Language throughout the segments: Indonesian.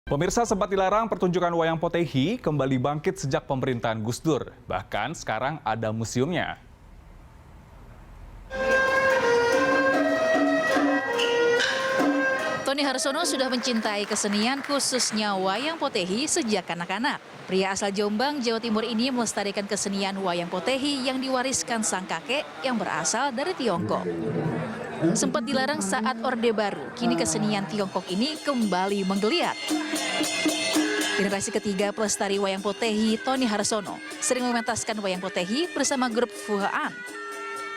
Pemirsa, sempat dilarang pertunjukan wayang potehi kembali bangkit sejak pemerintahan Gus Dur. Bahkan sekarang ada museumnya. Tony Harsono sudah mencintai kesenian khususnya wayang potehi sejak kanak-kanak. Pria asal Jombang, Jawa Timur ini melestarikan kesenian wayang potehi yang diwariskan sang kakek yang berasal dari Tiongkok. Sempat dilarang saat Orde Baru, kini kesenian Tiongkok ini kembali menggeliat. Generasi ketiga pelestari wayang potehi, Tony Harsono, sering mementaskan wayang potehi bersama grup Fuhaan.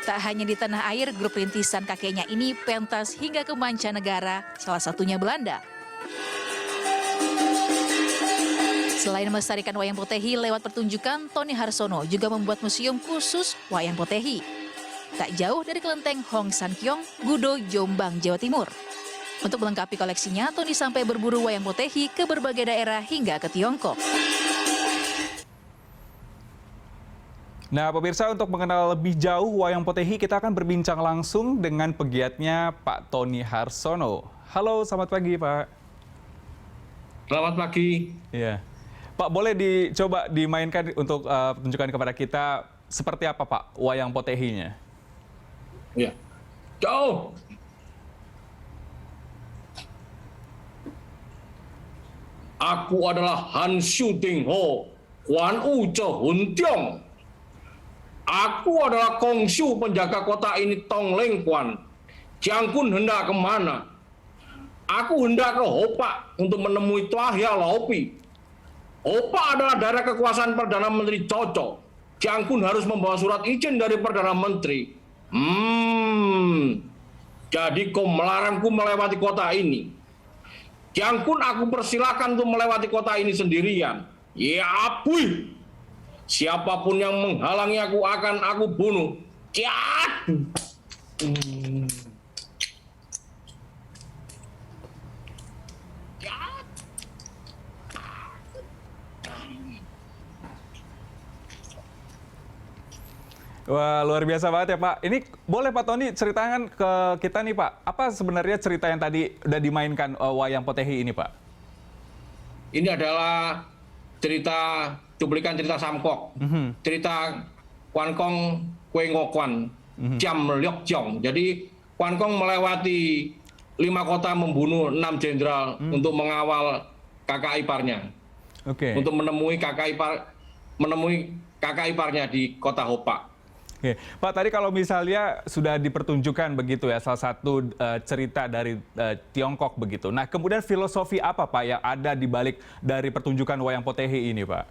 Tak hanya di tanah air, grup rintisan kakeknya ini pentas hingga ke mancanegara, salah satunya Belanda. Selain melestarikan wayang potehi lewat pertunjukan, Tony Harsono juga membuat museum khusus wayang potehi. Tak jauh dari kelenteng Hong San Kiong, Gudo, Jombang, Jawa Timur. Untuk melengkapi koleksinya, Tony sampai berburu wayang potehi ke berbagai daerah hingga ke Tiongkok. Nah, pemirsa, untuk mengenal lebih jauh wayang potehi, kita akan berbincang langsung dengan pegiatnya Pak Tony Harsono. Halo, selamat pagi, Pak. Selamat pagi. Iya. Pak, boleh dicoba dimainkan untuk tunjukkan kepada kita seperti apa, Pak, wayang potehinya? Ya. Jauh. Aku adalah Han Shu Ting Ho, Huan Wu Zhe Hun Tiong. Aku adalah Kongsu penjaga kota ini Tong Leng Kuan. Jiang Kun hendak kemana? Aku hendak ke Hopa untuk menemui Tuahya Laopi. Hopa adalah daerah kekuasaan Perdana Menteri Coco. Jiang Kun harus membawa surat izin dari Perdana Menteri. Jadi kau melarangku melewati kota ini. Jiang Kun aku persilakan untuk melewati kota ini sendirian. Ya apuy. Siapapun yang menghalangi aku akan aku bunuh. Ciat. Wah, luar biasa banget ya, Pak. Ini boleh Pak Tony ceritakan ke kita nih, Pak. Apa sebenarnya cerita yang tadi udah dimainkan wayang potehi ini, Pak? Ini adalah cerita cuplikan cerita Samkok. Cerita Kwan Kong Kue Ngokwan, Jam Liok Jong. Jadi Kwan Kong melewati 5 kota, membunuh 6 jenderal untuk mengawal kakak iparnya. Untuk menemui kakak iparnya di kota Hopa. Oke, Pak, tadi kalau misalnya sudah dipertunjukkan begitu ya, salah satu cerita dari Tiongkok begitu. Nah, kemudian filosofi apa, Pak, yang ada di balik dari pertunjukan wayang potehi ini, Pak?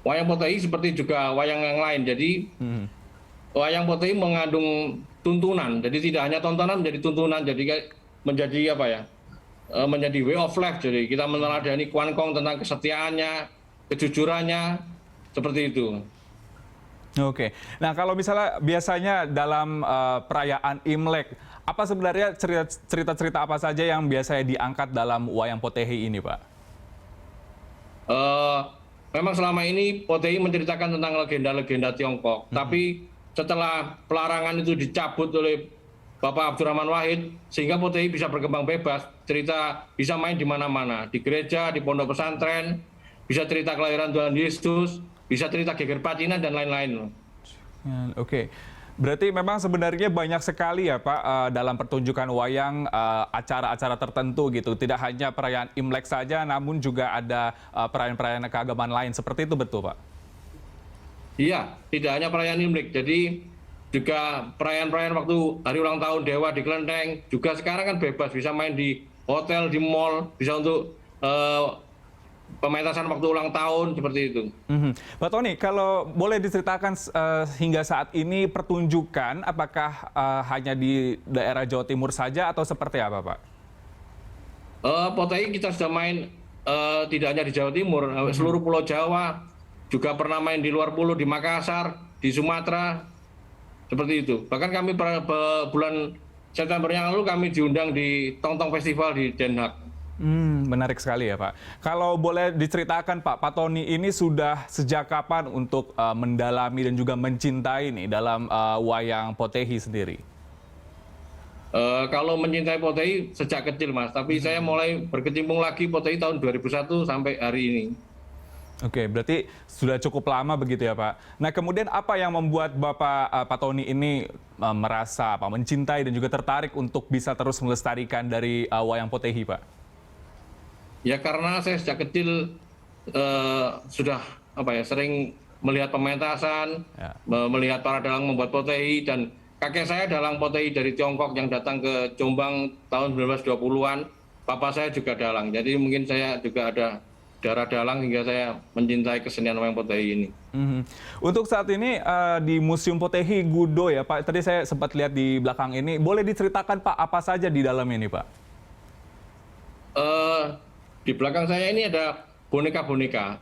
Wayang potehi seperti juga wayang yang lain. Jadi wayang potehi mengandung tuntunan. Jadi tidak hanya tontonan, menjadi tuntunan. Jadi menjadi apa ya? Menjadi way of life. Jadi kita meneladani Kwan Kong tentang kesetiaannya, kejujurannya, seperti itu. Oke, nah kalau misalnya biasanya dalam perayaan Imlek, apa sebenarnya cerita-cerita apa saja yang biasanya diangkat dalam wayang potehi ini, Pak? Memang selama ini potehi menceritakan tentang legenda-legenda Tiongkok. Tapi setelah pelarangan itu dicabut oleh Bapak Abdurrahman Wahid, sehingga potehi bisa berkembang bebas. Cerita bisa main di mana-mana, di gereja, di pondok pesantren, bisa cerita kelahiran Tuhan Yesus, bisa cerita geger patinan dan lain-lain. Oke, berarti memang sebenarnya banyak sekali ya, Pak, dalam pertunjukan wayang acara-acara tertentu gitu. Tidak hanya perayaan Imlek saja, namun juga ada perayaan-perayaan keagamaan lain. Seperti itu betul, Pak? Iya, tidak hanya perayaan Imlek. Jadi juga perayaan-perayaan waktu hari ulang tahun Dewa di Kelenteng. Juga sekarang kan bebas, bisa main di hotel, di mall, bisa untuk pementasan waktu ulang tahun, seperti itu. Pak Tony, kalau boleh diceritakan hingga saat ini pertunjukan, apakah hanya di daerah Jawa Timur saja atau seperti apa, Pak? Potehi kita sudah main tidak hanya di Jawa Timur, seluruh Pulau Jawa, juga pernah main di luar pulau, di Makassar, di Sumatera, seperti itu. Bahkan kami bulan September yang lalu kami diundang di Tong Tong Festival di Den Haag. Menarik sekali ya, Pak. Kalau boleh diceritakan, Pak Tony ini sudah sejak kapan untuk mendalami dan juga mencintai nih dalam wayang potehi sendiri? Kalau mencintai Potehi sejak kecil, Mas. Tapi saya mulai berkecimpung lagi Potehi tahun 2001 sampai hari ini. Oke, berarti sudah cukup lama begitu ya Pak. Nah kemudian apa yang membuat Pak Tony ini merasa mencintai dan juga tertarik untuk bisa terus melestarikan dari wayang Potehi Pak? Ya karena saya sejak kecil sudah sering melihat pementasan, Ya. melihat para dalang membuat Potehi, dan kakek saya dalang Potehi dari Tiongkok yang datang ke Jombang tahun 1920-an. Papa saya juga dalang, jadi mungkin saya juga ada darah dalang hingga saya mencintai kesenian wayang Potehi ini. Untuk saat ini di Museum Potehi Gudo ya Pak, tadi saya sempat lihat di belakang ini, boleh diceritakan Pak apa saja di dalam ini Pak? Di belakang saya ini ada boneka-boneka.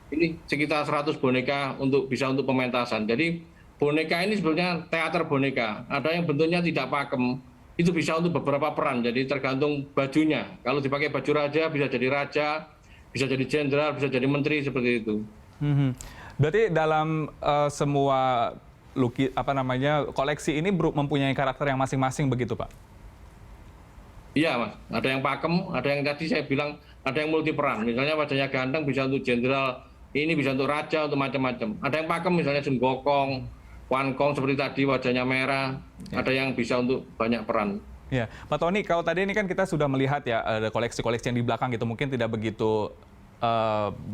Ini sekitar 100 boneka bisa untuk pementasan. Jadi boneka ini sebenarnya teater boneka. Ada yang bentuknya tidak pakem, itu bisa untuk beberapa peran. Jadi tergantung bajunya. Kalau dipakai baju raja bisa jadi raja, bisa jadi jenderal, bisa jadi menteri seperti itu. Berarti dalam semua koleksi ini mempunyai karakter yang masing-masing begitu Pak? Iya Mas, ada yang pakem, ada yang tadi saya bilang ada yang multi peran. Misalnya wajahnya ganteng bisa untuk jenderal, ini bisa untuk raja, untuk macam-macam. Ada yang pakem misalnya Sun Gokong, Wan Kong seperti tadi wajahnya merah. Ada yang bisa untuk banyak peran. Ya, Pak Tony, kalau tadi ini kan kita sudah melihat ya ada koleksi-koleksi yang di belakang gitu mungkin tidak begitu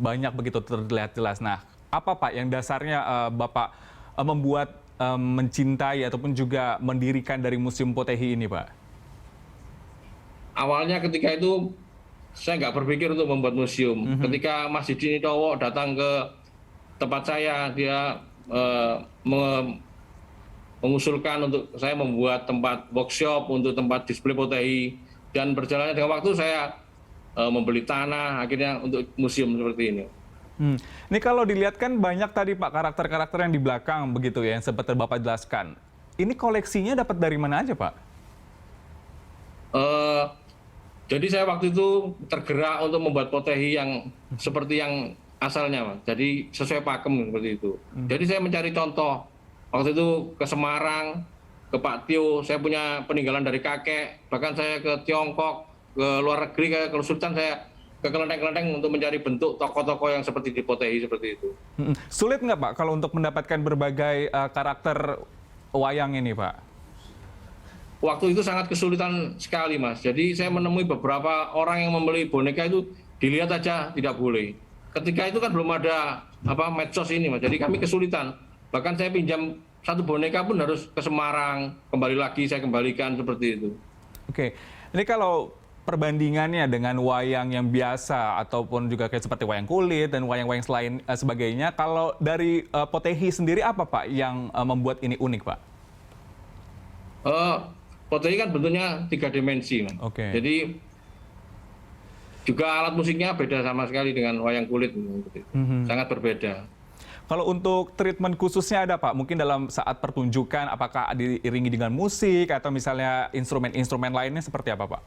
banyak begitu terlihat jelas. Nah, apa Pak yang dasarnya Bapak membuat mencintai ataupun juga mendirikan dari Museum Potehi ini Pak? Awalnya ketika itu saya nggak berpikir untuk membuat museum. Ketika Mas Didi Nitowo datang ke tempat saya, dia mengusulkan untuk saya membuat tempat workshop untuk tempat display Potehi, dan berjalannya dengan waktu saya membeli tanah akhirnya untuk museum seperti ini. Ini kalau dilihat kan banyak tadi Pak karakter-karakter yang di belakang begitu ya yang sempat Bapak jelaskan. Ini koleksinya dapat dari mana aja Pak? Jadi saya waktu itu tergerak untuk membuat Potehi yang seperti yang asalnya, Mas. Jadi sesuai pakem seperti itu. Jadi saya mencari contoh. Waktu itu ke Semarang, ke Pak Tio, saya punya peninggalan dari kakek. Bahkan saya ke Tiongkok, ke luar negeri, ke Sultan, saya ke kelenteng-kelenteng untuk mencari bentuk tokoh-tokoh yang seperti di Potehi seperti itu. Sulit nggak Pak kalau untuk mendapatkan berbagai karakter wayang ini Pak? Waktu itu sangat kesulitan sekali, Mas. Jadi saya menemui beberapa orang yang membeli boneka itu dilihat aja tidak boleh. Ketika itu kan belum ada medsos ini, Mas. Jadi kami kesulitan. Bahkan saya pinjam satu boneka pun harus ke Semarang, kembali lagi saya kembalikan seperti itu. Oke, ini kalau perbandingannya dengan wayang yang biasa ataupun juga kayak seperti wayang kulit dan wayang-wayang selain sebagainya, kalau dari Potehi sendiri apa Pak yang membuat ini unik Pak? Potehi kan bentuknya 3 dimensi, Mas. Jadi juga alat musiknya beda sama sekali dengan wayang kulit, sangat berbeda. Kalau untuk treatment khususnya ada Pak, mungkin dalam saat pertunjukan apakah diiringi dengan musik atau misalnya instrumen-instrumen lainnya seperti apa Pak?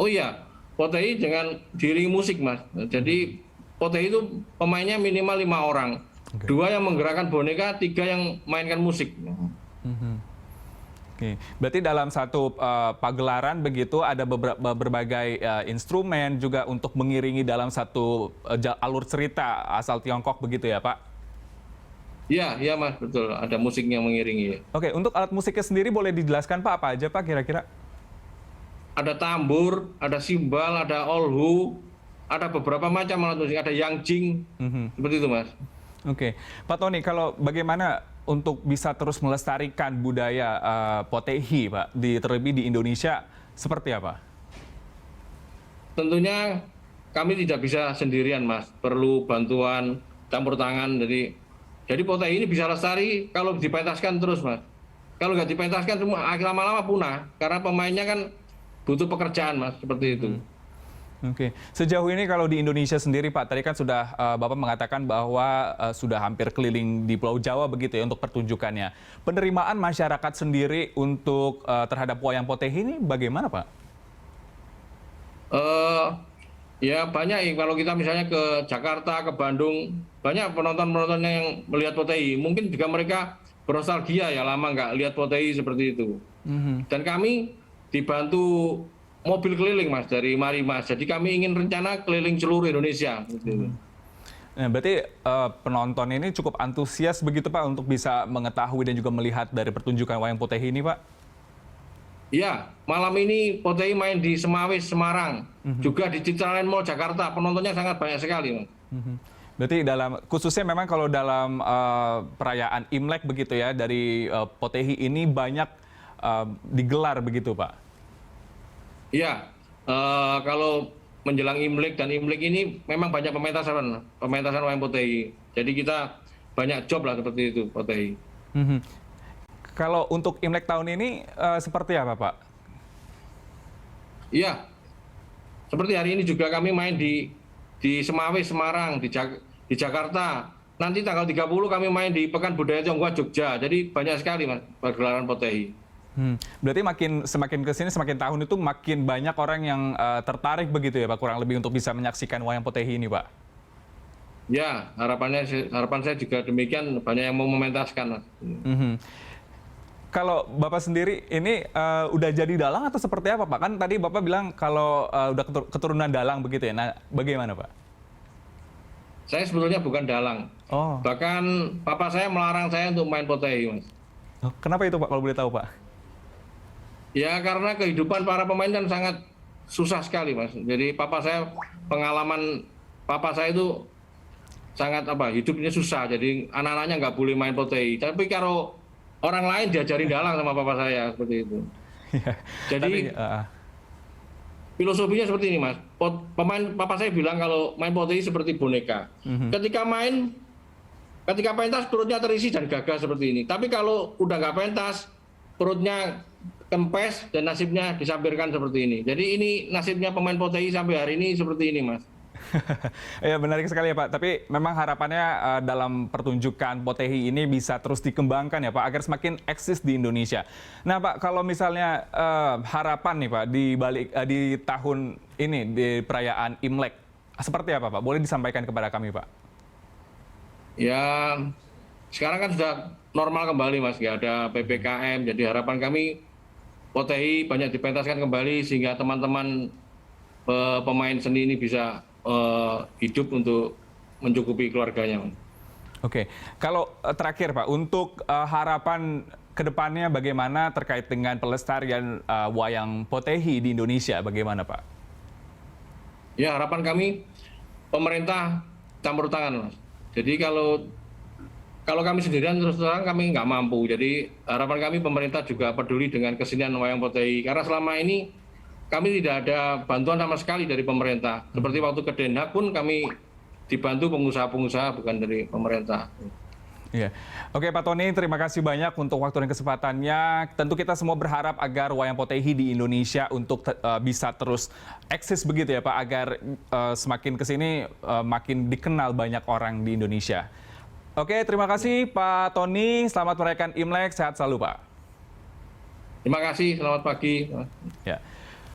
Oh iya, Potehi dengan diiringi musik Mas. Jadi Potehi itu pemainnya minimal 5 orang, 2 yang menggerakkan boneka, 3 yang mainkan musik. Oke, berarti dalam satu pagelaran begitu ada berbagai instrumen juga untuk mengiringi dalam satu alur cerita asal Tiongkok begitu ya Pak? Iya Mas, betul. Ada musiknya mengiringi. Oke, untuk alat musiknya sendiri boleh dijelaskan Pak apa aja Pak kira-kira? Ada tambur, ada simbal, ada olhu, ada beberapa macam alat musik, ada yangjing, seperti itu Mas. Oke, Pak Tony, kalau bagaimana untuk bisa terus melestarikan budaya Potehi, Pak, terlebih di Indonesia, seperti apa? Tentunya kami tidak bisa sendirian, Mas. Perlu bantuan campur tangan. Jadi Potehi ini bisa lestari kalau dipentaskan terus, Mas. Kalau nggak dipentaskan, semua lama-lama punah. Karena pemainnya kan butuh pekerjaan, Mas, seperti itu. Oke, sejauh ini kalau di Indonesia sendiri Pak, tadi kan sudah Bapak mengatakan bahwa sudah hampir keliling di Pulau Jawa begitu ya untuk pertunjukannya. Penerimaan masyarakat sendiri untuk terhadap wayang Potehi ini bagaimana Pak? Ya banyak, kalau kita misalnya ke Jakarta, ke Bandung, banyak penonton-penontonnya yang melihat Potehi. Mungkin juga mereka bernostalgia ya, lama nggak lihat Potehi seperti itu. Dan kami dibantu mobil keliling Mas dari Marimas. Jadi kami ingin rencana keliling seluruh Indonesia. Nah, berarti penonton ini cukup antusias begitu Pak untuk bisa mengetahui dan juga melihat dari pertunjukan wayang Potehi ini Pak? Iya, malam ini Potehi main di Semawis, Semarang. Juga di Citraland Mall Jakarta. Penontonnya sangat banyak sekali Mas. Berarti khususnya memang kalau dalam perayaan Imlek begitu ya, dari Potehi ini banyak digelar begitu Pak? Iya, kalau menjelang Imlek dan Imlek ini memang banyak pementasan wayang Potehi. Jadi kita banyak job lah seperti itu Potehi. Kalau untuk Imlek tahun ini seperti apa Pak? Iya, seperti hari ini juga kami main di Semawis, Semarang, di Jakarta. Nanti tanggal 30 kami main di Pekan Budaya Tionghoa, Jogja. Jadi banyak sekali Mas pergelaran Potehi. Berarti semakin kesini, semakin tahun itu makin banyak orang yang tertarik begitu ya Pak, kurang lebih untuk bisa menyaksikan wayang Potehi ini Pak? Ya, harapan saya juga demikian, banyak yang mau mementaskan Mas. Kalau Bapak sendiri ini udah jadi dalang atau seperti apa Pak? Kan tadi Bapak bilang kalau udah keturunan dalang begitu ya. Nah, bagaimana Pak? Saya sebetulnya bukan dalang. Oh. Bahkan papa saya melarang saya untuk main Potehi, Mas. Oh, kenapa itu Pak kalau boleh tahu Pak? Ya karena kehidupan para pemain kan sangat susah sekali, Mas. Jadi pengalaman papa saya itu sangat hidupnya susah. Jadi anak-anaknya nggak boleh main Potehi. Tapi kalau orang lain diajari dalang sama papa saya seperti itu. Jadi filosofinya seperti ini Mas. Papa saya bilang kalau main Potehi seperti boneka. Ketika pentas perutnya terisi dan gagah seperti ini. Tapi kalau udah nggak pentas, perutnya kempes dan nasibnya disampirkan seperti ini. Jadi ini nasibnya pemain Potehi sampai hari ini seperti ini Mas. Ya menarik sekali ya Pak, tapi memang harapannya dalam pertunjukan Potehi ini bisa terus dikembangkan ya Pak, agar semakin eksis di Indonesia. Nah Pak, kalau misalnya harapan nih Pak di tahun ini, di perayaan Imlek, seperti apa Pak? Boleh disampaikan kepada kami Pak? Ya, sekarang kan sudah normal kembali Mas, nggak ada PPKM, jadi harapan kami Potehi banyak dipentaskan kembali sehingga teman-teman pemain seni ini bisa hidup untuk mencukupi keluarganya. Oke, kalau terakhir Pak, untuk harapan kedepannya bagaimana terkait dengan pelestarian wayang Potehi di Indonesia, bagaimana Pak? Ya harapan kami pemerintah campur tangan Mas. Jadi kalau kami sendirian terus terang kami nggak mampu. Jadi harapan kami pemerintah juga peduli dengan kesenian wayang Potehi. Karena selama ini kami tidak ada bantuan sama sekali dari pemerintah. Seperti waktu ke Den Haag pun kami dibantu pengusaha-pengusaha bukan dari pemerintah. Iya. Oke Pak Tony, terima kasih banyak untuk waktu dan kesempatannya. Tentu kita semua berharap agar wayang Potehi di Indonesia untuk bisa terus eksis begitu ya Pak, agar semakin kesini makin dikenal banyak orang di Indonesia. Oke, terima kasih Pak Tony. Selamat merayakan Imlek, sehat selalu Pak. Terima kasih, selamat pagi. Ya.